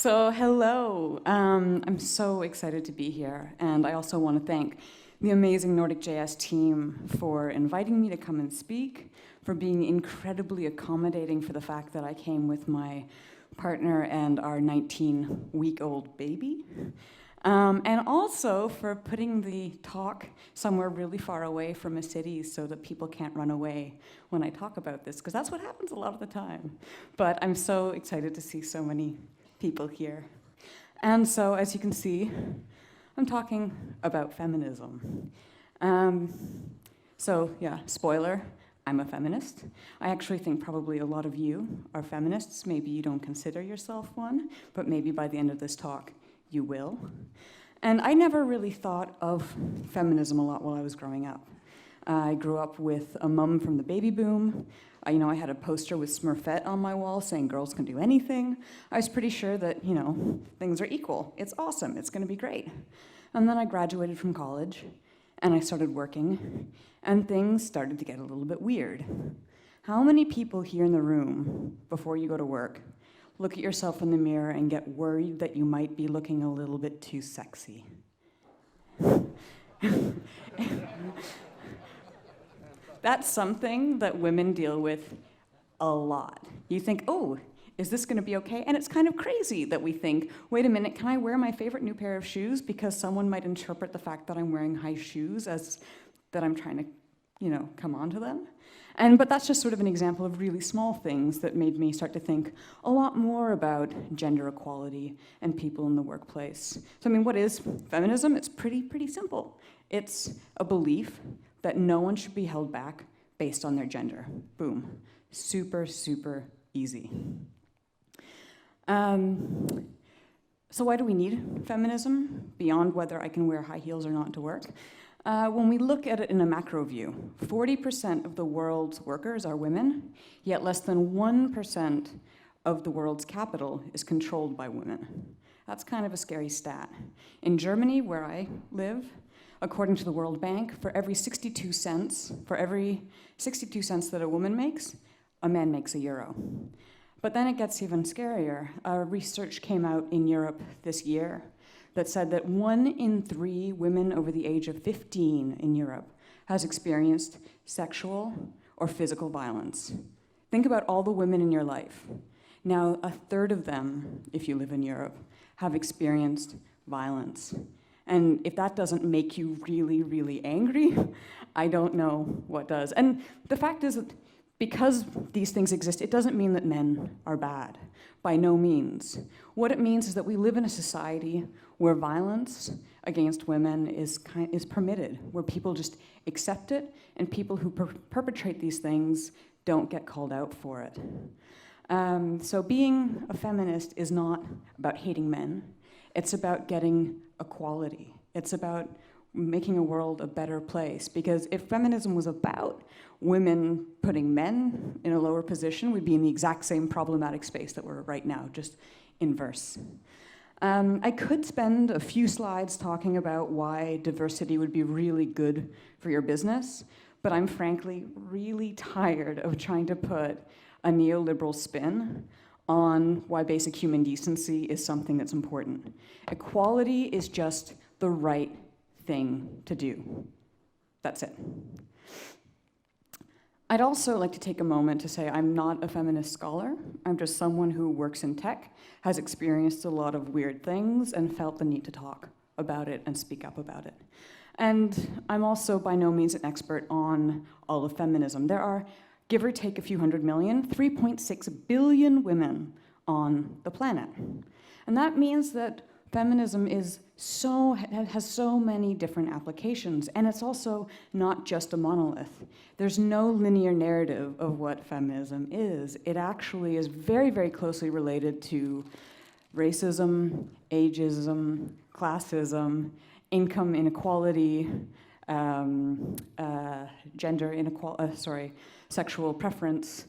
So hello, I'm so excited to be here, and I also want to thank the amazing Nordic.js team for inviting me to come and speak, for being incredibly accommodating for the fact that I came with my partner and our 19-week-old baby, and also for putting the talk somewhere really far away from a city so that people can't run away when I talk about this, because that's what happens a lot of the time. But I'm so excited to see so many people here. And so, as you can see, I'm talking about feminism. So yeah, spoiler, I'm a feminist. I actually think probably a lot of you are feminists. Maybe you don't consider yourself one, but maybe by the end of this talk, you will. And I never really thought of feminism a lot while I was growing up. I grew up with a mum from the baby boom. I had a poster with Smurfette on my wall saying girls can do anything. I was pretty sure that, things are equal. It's awesome, it's gonna be great. And then I graduated from college and I started working and things started to get a little bit weird. How many people here in the room, before you go to work, look at yourself in the mirror and get worried that you might be looking a little bit too sexy? That's something that women deal with a lot. You think, oh, is this gonna be okay? And it's kind of crazy that we think, wait a minute, can I wear my favorite new pair of shoes? Because someone might interpret the fact that I'm wearing high shoes as that I'm trying to, come onto them. But that's just sort of an example of really small things that made me start to think a lot more about gender equality and people in the workplace. So what is feminism? It's pretty simple. It's a belief that no one should be held back based on their gender. Boom. Super easy. So why do we need feminism beyond whether I can wear high heels or not to work? When we look at it in a macro view, 40% of the world's workers are women, yet less than 1% of the world's capital is controlled by women. That's kind of a scary stat. In Germany, where I live, according to the World Bank, for every 62 cents that a woman makes, a man makes €1. But then it gets even scarier. Research came out in Europe this year that said that 1 in 3 women over the age of 15 in Europe has experienced sexual or physical violence. Think about all the women in your life. Now, 1/3 of them, if you live in Europe, have experienced violence. And if that doesn't make you really angry, I don't know what does. And the fact is that because these things exist, it doesn't mean that men are bad, by no means. What it means is that we live in a society where violence against women is permitted, where people just accept it, and people who perpetrate these things don't get called out for it. So being a feminist is not about hating men. It's about getting equality. It's about making a world a better place. Because if feminism was about women putting men in a lower position, we'd be in the exact same problematic space that we're right now, just inverse. I could spend a few slides talking about why diversity would be really good for your business, but I'm frankly really tired of trying to put a neoliberal spin on why basic human decency is something that's important. Equality is just the right thing to do. That's it. I'd also like to take a moment to say I'm not a feminist scholar. I'm just someone who works in tech, has experienced a lot of weird things, and felt the need to talk about it and speak up about it. And I'm also by no means an expert on all of feminism. There are, give or take a few hundred million, 3.6 billion women on the planet. And that means that feminism has so many different applications, and it's also not just a monolith. There's no linear narrative of what feminism is. It actually is very closely related to racism, ageism, classism, income inequality, gender inequality, sexual preference.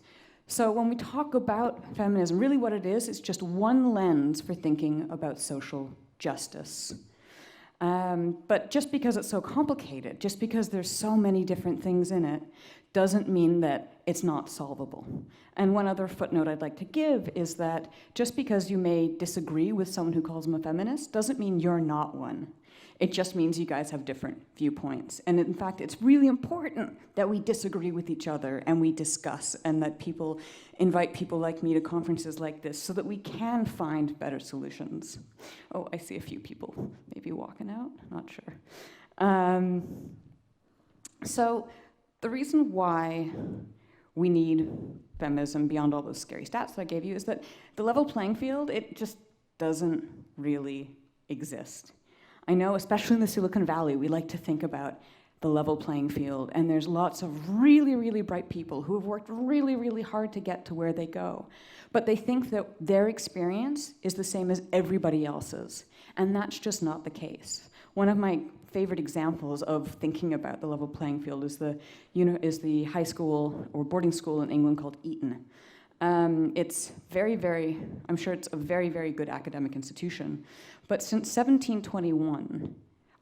So when we talk about feminism, really what it is, it's just one lens for thinking about social justice. But just because it's so complicated, just because there's so many different things in it, doesn't mean that it's not solvable. And one other footnote I'd like to give is that just because you may disagree with someone who calls them a feminist doesn't mean you're not one. It just means you guys have different viewpoints. And in fact, it's really important that we disagree with each other and we discuss, and that people invite people like me to conferences like this so that we can find better solutions. Oh, I see a few people maybe walking out, not sure. So the reason why we need feminism beyond all those scary stats that I gave you is that the level playing field, it just doesn't really exist. I know, especially in the Silicon Valley, we like to think about the level playing field, and there's lots of really, really bright people who have worked really, really hard to get to where they go. But they think that their experience is the same as everybody else's, and that's just not the case. One of my favorite examples of thinking about the level playing field is the high school or boarding school in England called Eton. It's I'm sure it's a very, very good academic institution. But since 1721,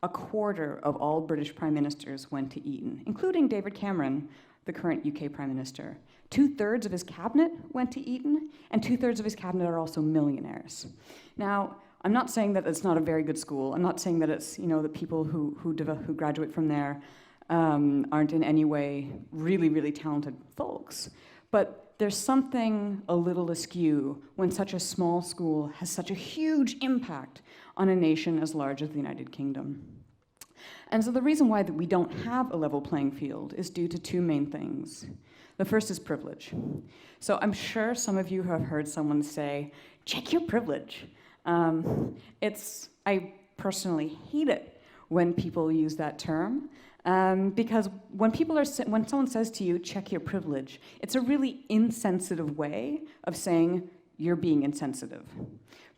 a quarter of all British prime ministers went to Eton, including David Cameron, the current UK prime minister. 2/3 of his cabinet went to Eton, and 2/3 of his cabinet are also millionaires. Now, I'm not saying that it's not a very good school. I'm not saying that it's, the people who graduate from there aren't in any way really, really talented folks. But there's something a little askew when such a small school has such a huge impact on a nation as large as the United Kingdom. And so the reason why that we don't have a level playing field is due to two main things. The first is privilege. So I'm sure some of you have heard someone say, check your privilege. I personally hate it when people use that term. Because when someone says to you, check your privilege, it's a really insensitive way of saying you're being insensitive.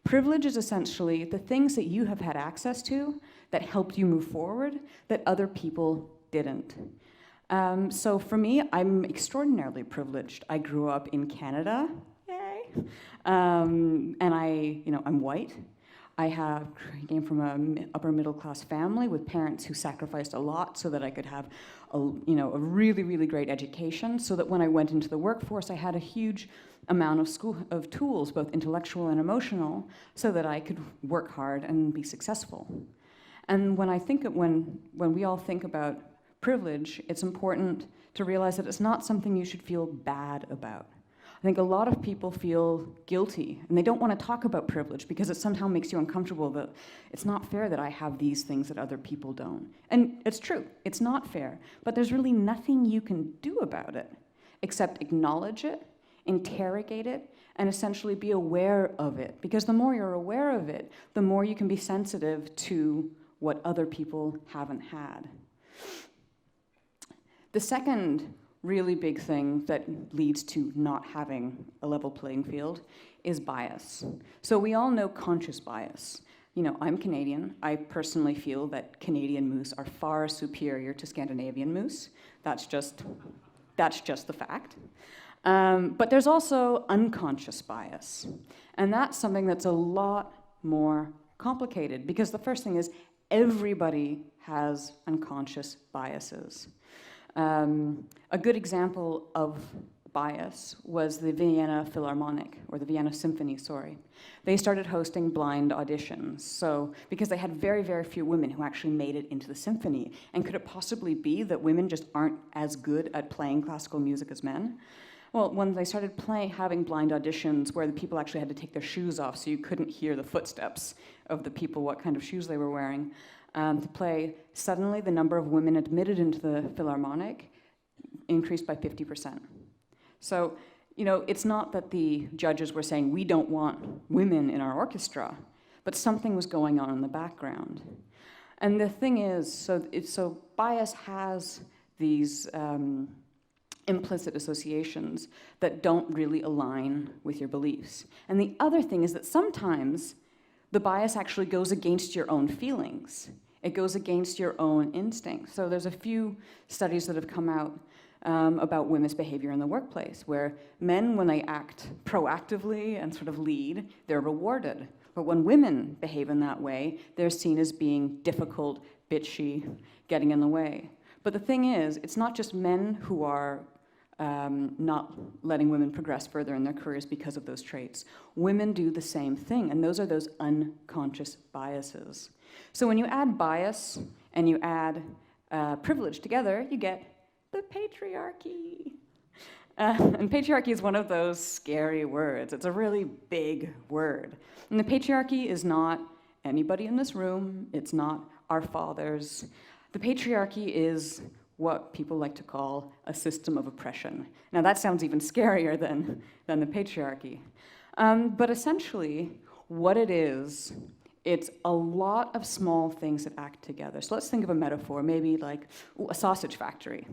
Privilege is essentially the things that you have had access to that helped you move forward that other people didn't. So for me, I'm extraordinarily privileged. I grew up in Canada, yay, and I'm white. I came from an upper middle class family with parents who sacrificed a lot so that I could have a really, really great education, so that when I went into the workforce, I had a huge amount of tools, both intellectual and emotional, so that I could work hard and be successful. And when we all think about privilege, it's important to realize that it's not something you should feel bad about. I think a lot of people feel guilty, and they don't want to talk about privilege because it somehow makes you uncomfortable that it's not fair that I have these things that other people don't. And it's true, it's not fair, but there's really nothing you can do about it except acknowledge it, interrogate it, and essentially be aware of it. Because the more you're aware of it, the more you can be sensitive to what other people haven't had. The second really big thing that leads to not having a level playing field is bias. So we all know conscious bias. I'm Canadian. I personally feel that Canadian moose are far superior to Scandinavian moose. That's just the fact. But there's also unconscious bias. And that's something that's a lot more complicated, because the first thing is everybody has unconscious biases. A good example of bias was the Vienna Philharmonic, or the Vienna Symphony, sorry. They started hosting blind auditions, because they had very, very few women who actually made it into the symphony. And could it possibly be that women just aren't as good at playing classical music as men? Well, when they started having blind auditions where the people actually had to take their shoes off so you couldn't hear the footsteps of the people, what kind of shoes they were wearing, to play, suddenly the number of women admitted into the Philharmonic increased by 50%. So, it's not that the judges were saying, we don't want women in our orchestra, but something was going on in the background. And the thing is, so bias has these implicit associations that don't really align with your beliefs. And the other thing is that sometimes the bias actually goes against your own feelings. It goes against your own instincts. So there's a few studies that have come out about women's behavior in the workplace, where men, when they act proactively and sort of lead, they're rewarded. But when women behave in that way, they're seen as being difficult, bitchy, getting in the way. But the thing is, it's not just men who are not letting women progress further in their careers because of those traits. Women do the same thing, and those are those unconscious biases. So when you add bias and you add privilege together, you get the patriarchy. And patriarchy is one of those scary words. It's a really big word. And the patriarchy is not anybody in this room. It's not our fathers. The patriarchy is what people like to call a system of oppression. Now that sounds even scarier than the patriarchy. But essentially, what it is, it's a lot of small things that act together. So let's think of a metaphor, maybe like a sausage factory.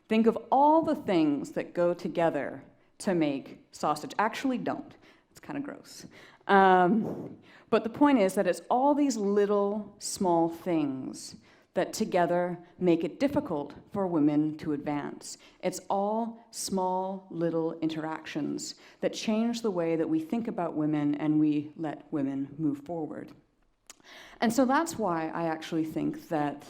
Think of all the things that go together to make sausage. Actually don't. It's kind of gross. But the point is that it's all these little small things that together make it difficult for women to advance. It's all small little interactions that change the way that we think about women and we let women move forward. And so that's why I actually think that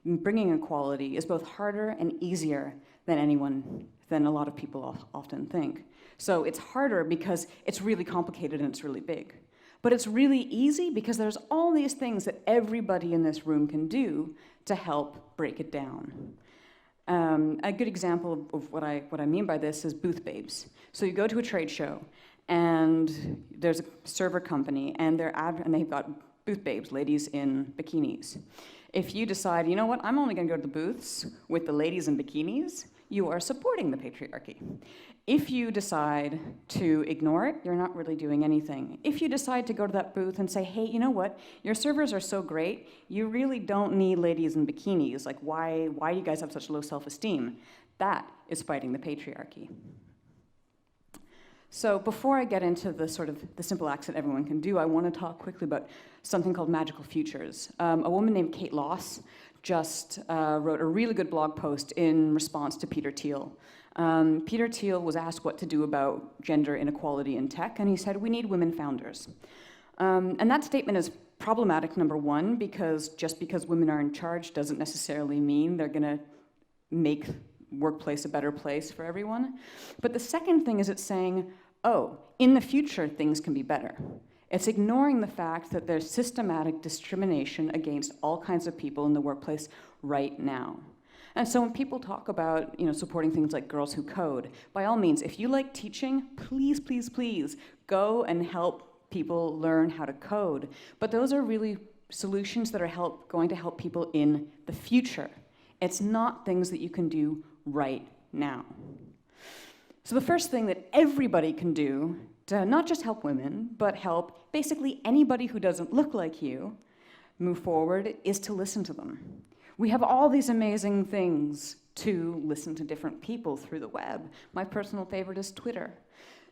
bringing equality is both harder and easier than a lot of people often think. So it's harder because it's really complicated and it's really big. But it's really easy because there's all these things that everybody in this room can do to help break it down. A good example of what I mean by this is booth babes. So you go to a trade show and there's a server company and they've got booth babes, ladies in bikinis. If you decide, you know what, I'm only going to go to the booths with the ladies in bikinis, you are supporting the patriarchy. If you decide to ignore it, you're not really doing anything. If you decide to go to that booth and say, hey, you know what, your servers are so great, you really don't need ladies in bikinis. Like, why do you guys have such low self-esteem? That is fighting the patriarchy. So before I get into the simple acts that everyone can do, I want to talk quickly about something called magical futures. A woman named Kate Loss just wrote a really good blog post in response to Peter Thiel. Peter Thiel was asked what to do about gender inequality in tech, and he said, we need women founders. And that statement is problematic, number one, because just because women are in charge doesn't necessarily mean they're going to make workplace a better place for everyone. But the second thing is it's saying, oh, in the future, things can be better. It's ignoring the fact that there's systematic discrimination against all kinds of people in the workplace right now. And so when people talk about, supporting things like Girls Who Code, by all means, if you like teaching, please, please, please go and help people learn how to code. But those are really solutions that are going to help people in the future. It's not things that you can do right now. So the first thing that everybody can do to not just help women, but help basically anybody who doesn't look like you move forward is to listen to them. We have all these amazing things to listen to different people through the web. My personal favorite is Twitter.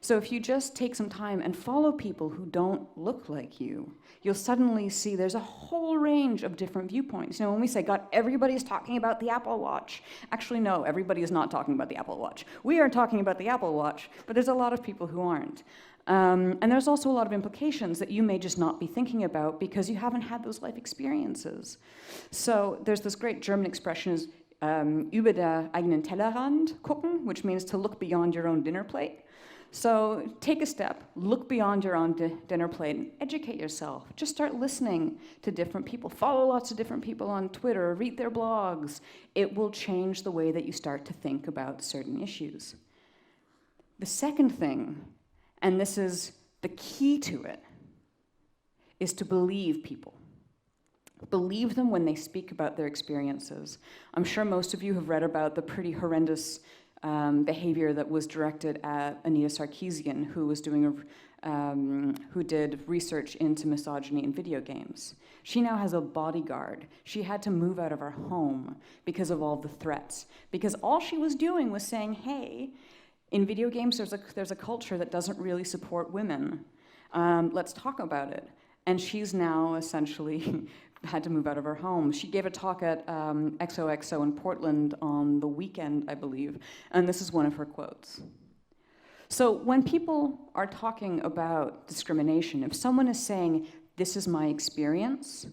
So if you just take some time and follow people who don't look like you, you'll suddenly see there's a whole range of different viewpoints. When we say, God, everybody's talking about the Apple Watch. Actually, no, everybody is not talking about the Apple Watch. We are talking about the Apple Watch, but there's a lot of people who aren't. And there's also a lot of implications that you may just not be thinking about because you haven't had those life experiences. So there's this great German expression, über der eigenen Tellerrand gucken, which means to look beyond your own dinner plate. So take a step, look beyond your own dinner plate, and educate yourself. Just start listening to different people. Follow lots of different people on Twitter, read their blogs. It will change the way that you start to think about certain issues. The second thing, and this is the key to it, is to believe people. Believe them when they speak about their experiences. I'm sure most of you have read about the pretty horrendous behavior that was directed at Anita Sarkeesian, who did research into misogyny in video games. She now has a bodyguard. She had to move out of her home because of all the threats. Because all she was doing was saying, hey, in video games there's a culture that doesn't really support women. Let's talk about it. And she's now essentially had to move out of her home. She gave a talk at XOXO in Portland on the weekend, I believe, and this is one of her quotes. So when people are talking about discrimination, if someone is saying, this is my experience,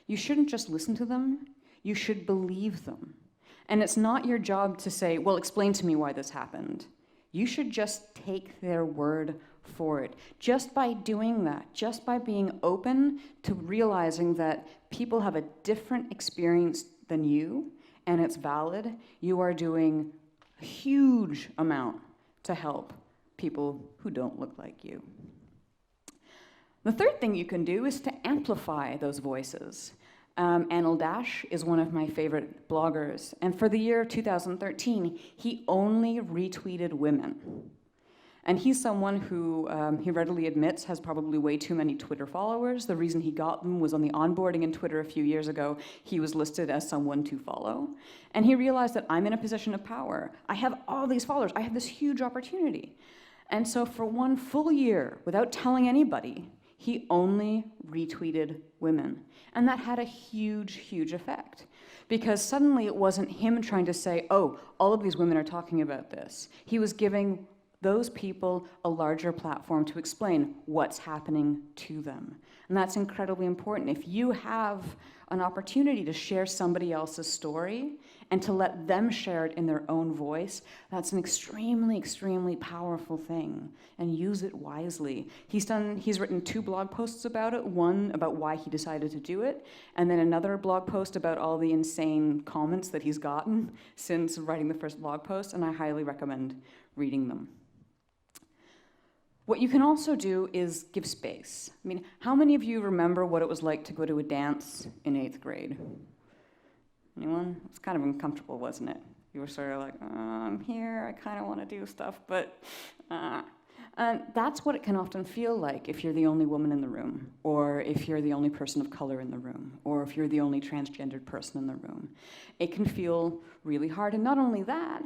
you shouldn't just listen to them, you should believe them. And it's not your job to say, well, explain to me why this happened. You should just take their word for it. Just by doing that, just by being open to realizing that people have a different experience than you, and it's valid, you are doing a huge amount to help people who don't look like you. The third thing you can do is to amplify those voices. Anil Dash is one of my favorite bloggers, and for the year 2013, he only retweeted women. And he's someone who, he readily admits, has probably way too many Twitter followers. The reason he got them was on the onboarding in Twitter a few years ago, he was listed as someone to follow. And he realized that I'm in a position of power. I have all these followers. I have this huge opportunity. And so for one full year, without telling anybody, he only retweeted women. And that had a huge, huge effect. Because suddenly it wasn't him trying to say, oh, all of these women are talking about this. He was giving those people a larger platform to explain what's happening to them. And that's incredibly important. If you have an opportunity to share somebody else's story and to let them share it in their own voice, that's an extremely, extremely powerful thing, and use it wisely. He's written 2 blog posts about it, one about why he decided to do it, and then another blog post about all the insane comments that he's gotten since writing the first blog post, and I highly recommend reading them. What you can also do is give space. I mean, how many of you remember what it was like to go to a dance in 8th grade? Anyone? It was kind of uncomfortable, wasn't it? You were sort of like, oh, I'm here, I kind of want to do stuff, but... And that's what it can often feel like if you're the only woman in the room, or if you're the only person of color in the room, or if you're the only transgendered person in the room. It can feel really hard, and not only that,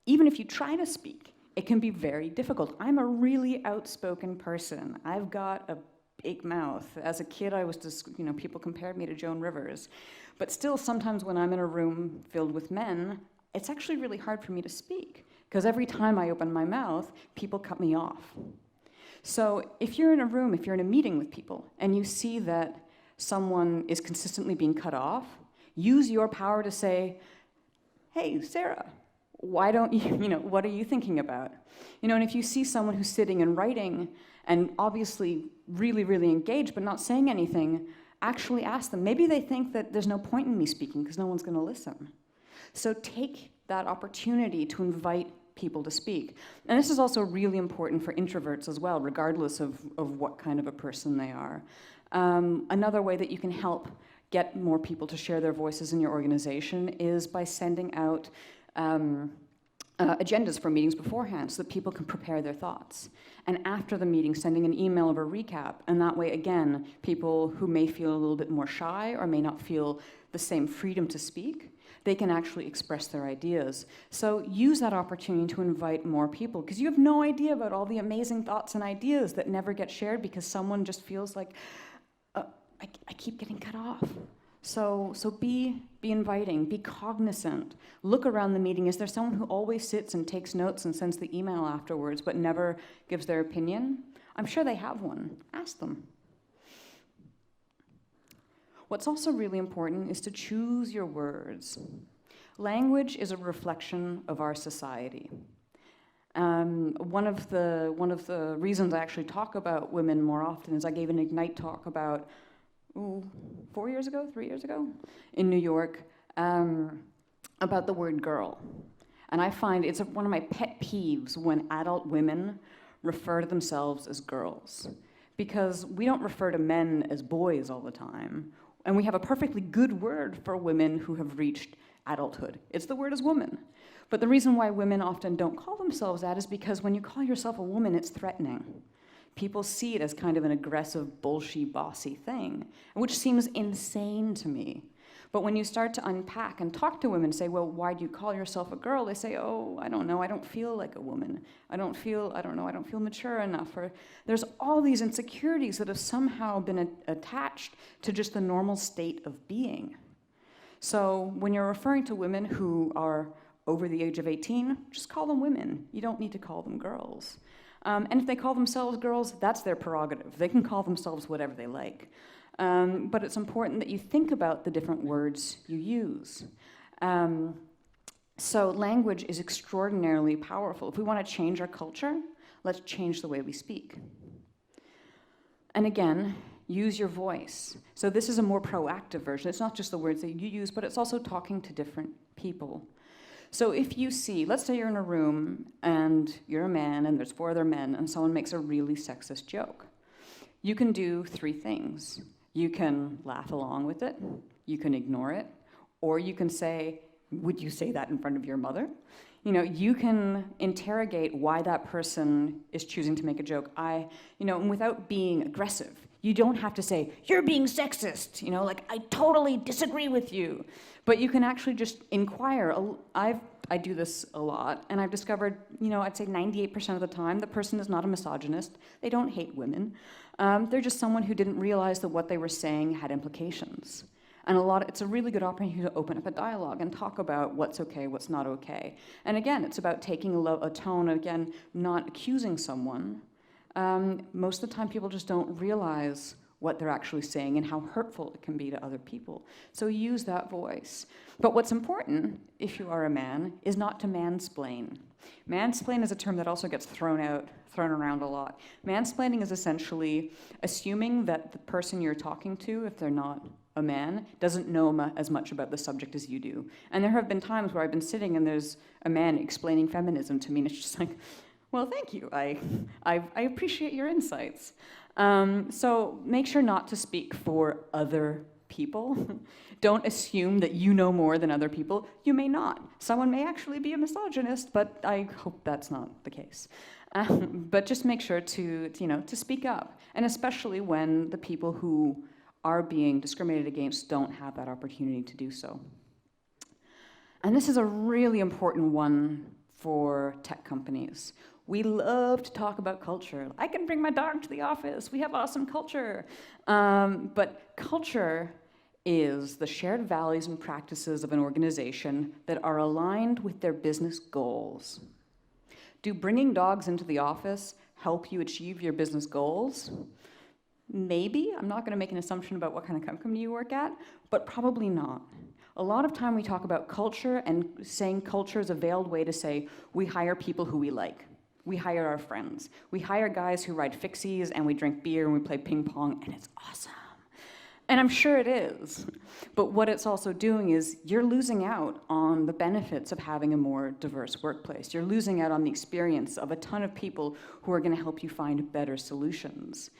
even if you try to speak, it can be very difficult. I'm a really outspoken person. I've got a big mouth. As a kid, I was just, people compared me to Joan Rivers. But still, sometimes when I'm in a room filled with men, it's actually really hard for me to speak, because every time I open my mouth, people cut me off. So if you're in a room, if you're in a meeting with people, and you see that someone is consistently being cut off, use your power to say, hey, Sarah, why don't you, what are you thinking about? And if you see someone who's sitting and writing and obviously really, really engaged but not saying anything, actually ask them. Maybe they think that there's no point in me speaking because no one's going to listen. So take that opportunity to invite people to speak. And this is also really important for introverts as well, regardless of what kind of a person they are. Another way that you can help get more people to share their voices in your organization is by sending out agendas for meetings beforehand so that people can prepare their thoughts. And after the meeting, sending an email of a recap. And that way, again, people who may feel a little bit more shy or may not feel the same freedom to speak, they can actually express their ideas. So use that opportunity to invite more people, because you have no idea about all the amazing thoughts and ideas that never get shared because someone just feels like, I keep getting cut off. So be inviting, be cognizant. Look around the meeting. Is there someone who always sits and takes notes and sends the email afterwards but never gives their opinion? I'm sure they have one. Ask them. What's also really important is to choose your words. Language is a reflection of our society. One of the reasons I actually talk about women more often is I gave an Ignite talk about 3 years ago, in New York, about the word girl. And I find it's one of my pet peeves when adult women refer to themselves as girls, because we don't refer to men as boys all the time, and we have a perfectly good word for women who have reached adulthood. It's the word as woman. But the reason why women often don't call themselves that is because when you call yourself a woman, it's threatening. People see it as kind of an aggressive, bullshit, bossy thing, which seems insane to me. But when you start to unpack and talk to women and say, well, why do you call yourself a girl? They say, oh, I don't know, I don't feel like a woman. I don't feel mature enough. Or there's all these insecurities that have somehow been attached to just the normal state of being. So when you're referring to women who are over the age of 18, just call them women. You don't need to call them girls. And if they call themselves girls, that's their prerogative. They can call themselves whatever they like. But it's important that you think about the different words you use. So language is extraordinarily powerful. If we want to change our culture, let's change the way we speak. And again, use your voice. So this is a more proactive version. It's not just the words that you use, but it's also talking to different people. So if you see, let's say you're in a room and you're a man and there's 4 other men and someone makes a really sexist joke. You can do 3 things. You can laugh along with it, you can ignore it, or you can say, would you say that in front of your mother? You know, you can interrogate why that person is choosing to make a joke. And without being aggressive. You don't have to say, you're being sexist, like, I totally disagree with you. But you can actually just inquire. I do this a lot, and I've discovered, I'd say 98% of the time, the person is not a misogynist. They don't hate women. They're just someone who didn't realize that what they were saying had implications. And it's a really good opportunity to open up a dialogue and talk about what's okay, what's not okay. And again, it's about taking a tone, again, not accusing someone. Most of the time, people just don't realize what they're actually saying and how hurtful it can be to other people. So use that voice. But what's important, if you are a man, is not to mansplain. Mansplain is a term that also gets thrown around a lot. Mansplaining is essentially assuming that the person you're talking to, if they're not a man, doesn't know as much about the subject as you do. And there have been times where I've been sitting and there's a man explaining feminism to me, and it's just like, well, thank you. I appreciate your insights. So make sure not to speak for other people. Don't assume that you know more than other people. You may not. Someone may actually be a misogynist, but I hope that's not the case. But just make sure to speak up, and especially when the people who are being discriminated against don't have that opportunity to do so. And this is a really important one for tech companies. We love to talk about culture. I can bring my dog to the office. We have awesome culture. But culture is the shared values and practices of an organization that are aligned with their business goals. Do bringing dogs into the office help you achieve your business goals? Maybe. I'm not going to make an assumption about what kind of company you work at, but probably not. A lot of time we talk about culture and saying culture is a veiled way to say we hire people who we like. We hire our friends. We hire guys who ride fixies and we drink beer and we play ping pong, and it's awesome. And I'm sure it is. But what it's also doing is you're losing out on the benefits of having a more diverse workplace. You're losing out on the experience of a ton of people who are going to help you find better solutions.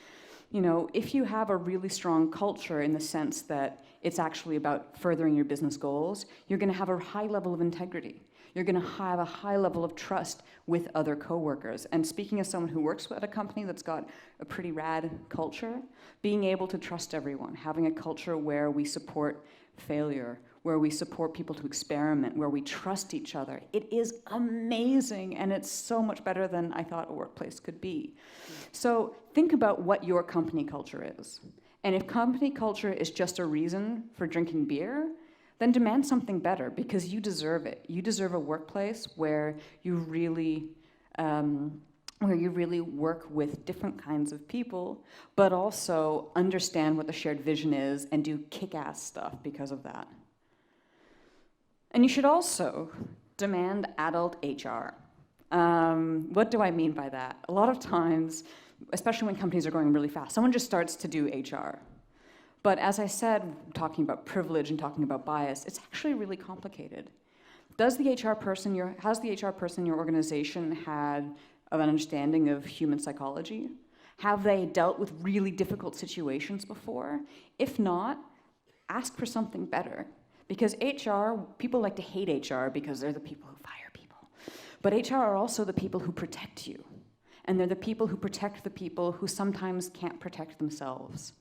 If you have a really strong culture in the sense that it's actually about furthering your business goals, you're going to have a high level of integrity. You're going to have a high level of trust with other coworkers. And speaking as someone who works at a company that's got a pretty rad culture, being able to trust everyone, having a culture where we support failure, where we support people to experiment, where we trust each other, it is amazing, and it's so much better than I thought a workplace could be. So think about what your company culture is. And if company culture is just a reason for drinking beer, then demand something better, because you deserve it. You deserve a workplace where you really work with different kinds of people, but also understand what the shared vision is and do kick-ass stuff because of that. And you should also demand adult HR. What do I mean by that? A lot of times, especially when companies are going really fast, someone just starts to do HR. But as I said, talking about privilege and talking about bias, it's actually really complicated. Has the HR person in your organization had an understanding of human psychology? Have they dealt with really difficult situations before? If not, ask for something better. Because HR, people like to hate HR because they're the people who fire people. But HR are also the people who protect you. And they're the people who protect the people who sometimes can't protect themselves.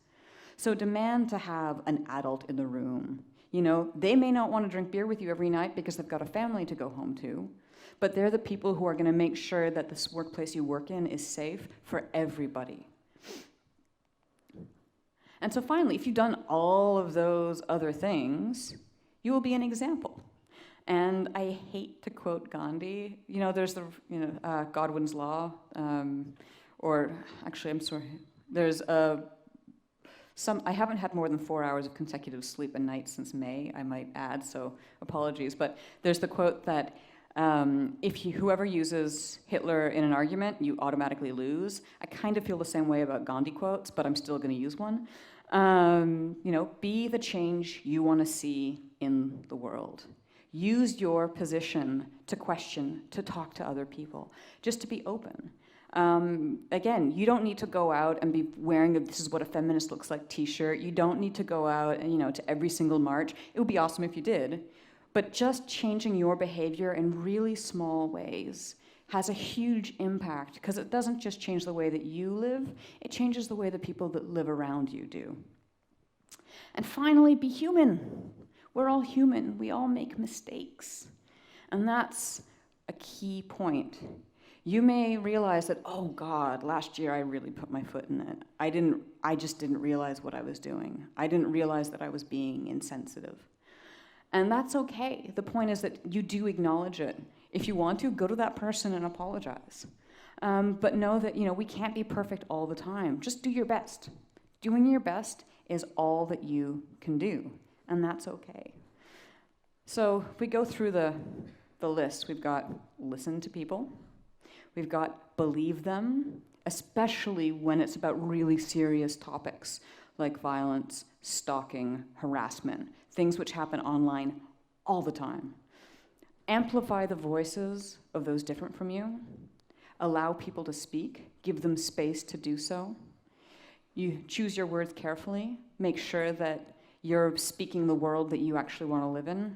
So demand to have an adult in the room. They may not want to drink beer with you every night because they've got a family to go home to, but they're the people who are going to make sure that this workplace you work in is safe for everybody. And so finally, if you've done all of those other things, you will be an example. And I hate to quote Gandhi. You know, there's the Godwin's law, or actually, I'm sorry. There's I haven't had more than 4 hours of consecutive sleep a night since May, I might add, so apologies. But there's the quote that whoever uses Hitler in an argument, you automatically lose. I kind of feel the same way about Gandhi quotes, but I'm still going to use one. Be the change you want to see in the world. Use your position to question, to talk to other people, just to be open. Again, you don't need to go out and be wearing a "this is what a feminist looks like" t-shirt. You don't need to go out and, to every single march. It would be awesome if you did. But just changing your behavior in really small ways has a huge impact, because it doesn't just change the way that you live, it changes the way the people that live around you do. And finally, be human. We're all human. We all make mistakes. And that's a key point. You may realize that, oh God, last year I really put my foot in it. I just didn't realize what I was doing. I didn't realize that I was being insensitive. And that's okay. The point is that you do acknowledge it. If you want to, go to that person and apologize. But know that, we can't be perfect all the time. Just do your best. Doing your best is all that you can do, and that's okay. So if we go through the list, we've got listen to people. We've got believe them, especially when it's about really serious topics like violence, stalking, harassment, things which happen online all the time. Amplify the voices of those different from you. Allow people to speak. Give them space to do so. You choose your words carefully. Make sure that you're speaking the world that you actually want to live in.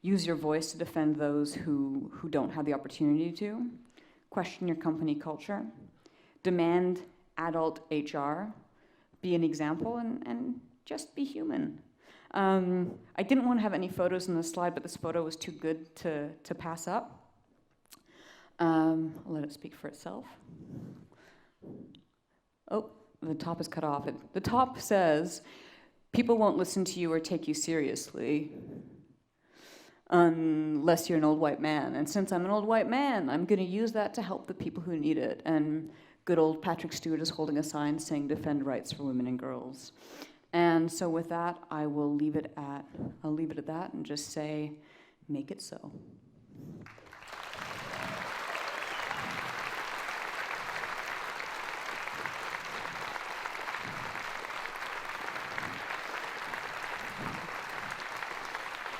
Use your voice to defend those who don't have the opportunity to. Question your company culture. Demand adult HR. Be an example and just be human. I didn't want to have any photos in this slide, but this photo was too good to pass up. I'll let it speak for itself. Oh, the top is cut off. The top says, people won't listen to you or take you seriously unless you're an old white man. And since I'm an old white man, I'm going to use that to help the people who need it. And good old Patrick Stewart is holding a sign saying, defend rights for women and girls. And so with that, I'll leave it at that and just say, make it so.